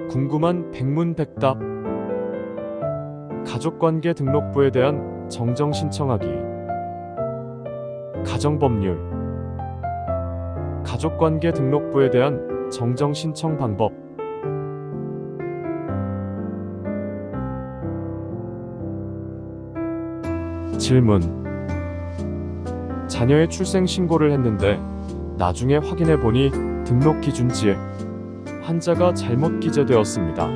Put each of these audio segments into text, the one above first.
궁금한 백문백답. 가족관계 등록부에 대한 정정 신청하기. 가정법률. 가족관계 등록부에 대한 정정 신청 방법. 질문. 자녀의 출생 신고를 했는데 나중에 확인해 보니 등록 기준지에 한자가 잘못 기재되었습니다.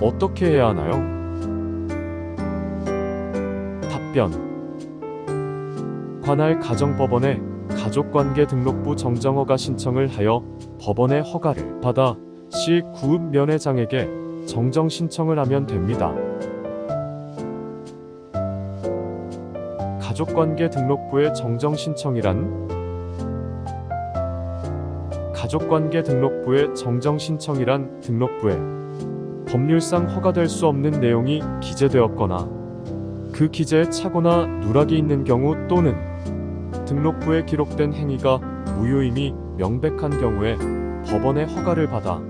어떻게 해야 하나요? 답변. 관할 가정법원에 가족관계 등록부 정정허가 신청을 하여 법원의 허가를 받아 시 구읍 면회장에게 정정 신청을 하면 됩니다. 가족관계 등록부의 정정 신청이란? 가족관계 등록부의 정정 신청이란 등록부에 법률상 허가될 수 없는 내용이 기재되었거나 그 기재에 착오나 누락이 있는 경우 또는 등록부에 기록된 행위가 무효임이 명백한 경우에 법원의 허가를 받아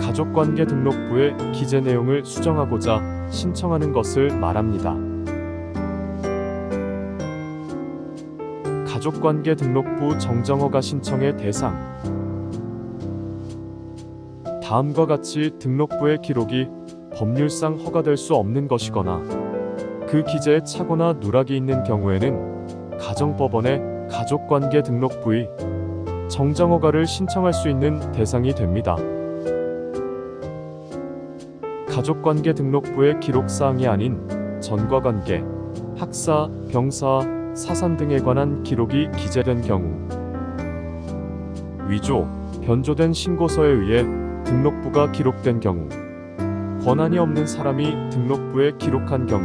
가족관계 등록부의 기재 내용을 수정하고자 신청하는 것을 말합니다. 가족관계 등록부 정정허가 신청의 대상. 다음과 같이 등록부의 기록이 법률상 허가될 수 없는 것이거나 그 기재에 착오나 누락이 있는 경우에는 가정법원의 가족관계 등록부의 정정허가를 신청할 수 있는 대상이 됩니다. 가족관계 등록부의 기록사항이 아닌 전과관계, 학사, 병사, 사산 등에 관한 기록이 기재된 경우, 위조, 변조된 신고서에 의해 등록부가 기록된 경우, 권한이 없는 사람이 등록부에 기록한 경우,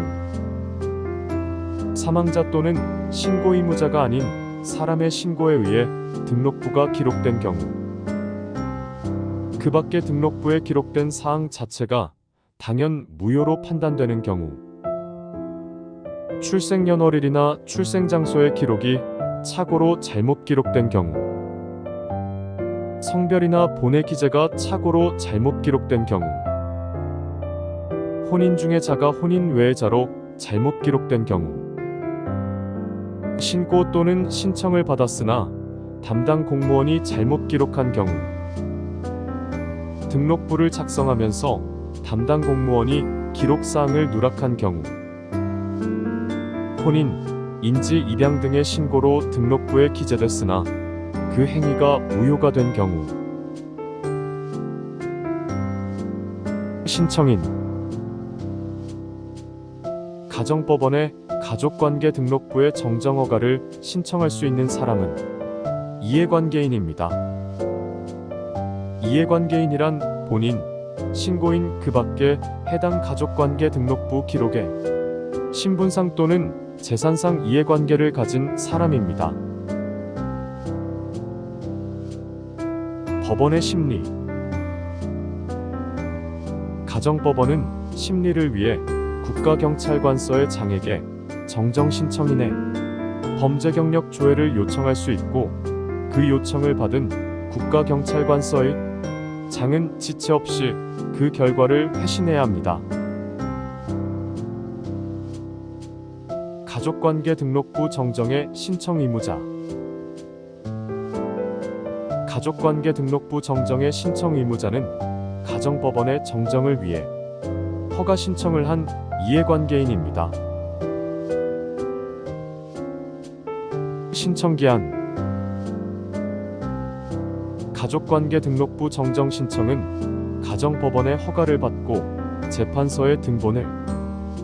사망자 또는 신고 의무자가 아닌 사람의 신고에 의해 등록부가 기록된 경우, 그 밖에 등록부에 기록된 사항 자체가 당연 무효로 판단되는 경우, 출생년월일이나 출생장소의 기록이 착오로 잘못 기록된 경우, 성별이나 본의 기재가 착오로 잘못 기록된 경우, 혼인 중의 자가 혼인 외의 자로 잘못 기록된 경우, 신고 또는 신청을 받았으나 담당 공무원이 잘못 기록한 경우, 등록부를 작성하면서 담당 공무원이 기록사항을 누락한 경우, 혼인, 인지 입양 등의 신고로 등록부에 기재됐으나 그 행위가 무효가 된 경우, 신청인. 가정법원에 가족관계 등록부의 정정허가를 신청할 수 있는 사람은 이해관계인입니다. 이해관계인이란 본인, 신고인 그 밖에 해당 가족관계 등록부 기록에 신분상 또는 재산상 이해관계를 가진 사람입니다. 법원의 심리. 가정법원은 심리를 위해 국가경찰관서의 장에게 정정신청인의 범죄경력 조회를 요청할 수 있고, 그 요청을 받은 국가경찰관서의 장은 지체 없이 그 결과를 회신해야 합니다. 가족관계 등록부 정정의 신청 의무자. 가족관계 등록부 정정의 신청 의무자는 가정법원의 정정을 위해 허가 신청을 한 이해관계인입니다. 신청기한. 가족관계 등록부 정정 신청은 가정법원의 허가를 받고 재판서에 등본을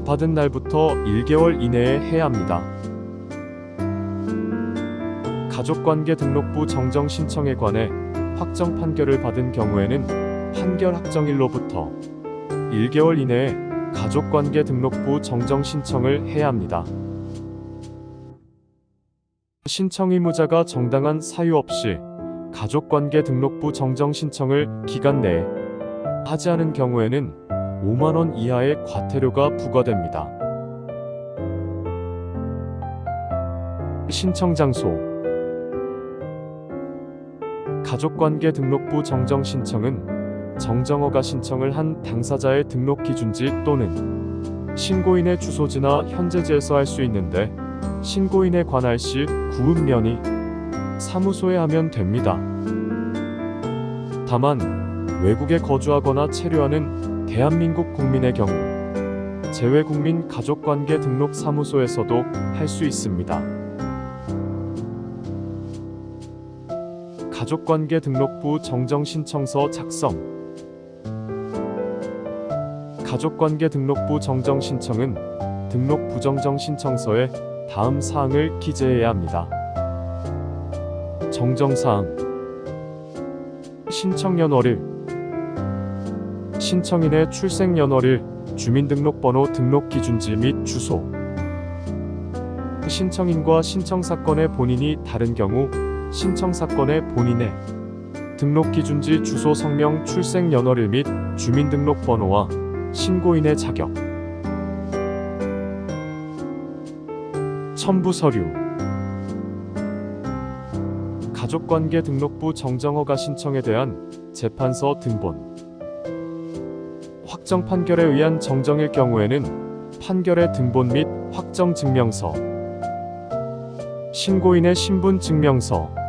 받은 날부터 1개월 이내에 해야 합니다. 가족관계 등록부 정정 신청에 관해 확정 판결을 받은 경우에는 판결 확정일로부터 1개월 이내에 가족관계 등록부 정정 신청을 해야 합니다. 신청 의무자가 정당한 사유 없이 가족관계 등록부 정정 신청을 기간 내에 하지 않은 경우에는 5만 원 이하의 과태료가 부과됩니다. 신청 장소. 가족관계 등록부 정정 신청은 정정허가 신청을 한 당사자의 등록 기준지 또는 신고인의 주소지나 현재지에서 할 수 있는데 신고인에 관할 시 구읍면의 사무소에 하면 됩니다. 다만 외국에 거주하거나 체류하는 대한민국 국민의 경우 재외국민 가족관계 등록 사무소에서도 할 수 있습니다. 가족관계 등록부 정정신청서 작성. 가족관계 등록부 정정신청은 등록부 정정신청서에 다음 사항을 기재해야 합니다. 정정사항. 신청연월일, 신청인의 출생연월일, 주민등록번호 등록기준지 및 주소. 신청인과 신청사건의 본인이 다른 경우 신청사건의 본인의 등록기준지 주소 성명 출생연월일 및 주민등록번호와 신고인의 자격. 첨부서류. 가족관계 등록부 정정허가 신청에 대한 재판서 등본. 확정 판결에 의한 정정일 경우에는 판결의 등본 및 확정 증명서. 신고인의 신분 증명서.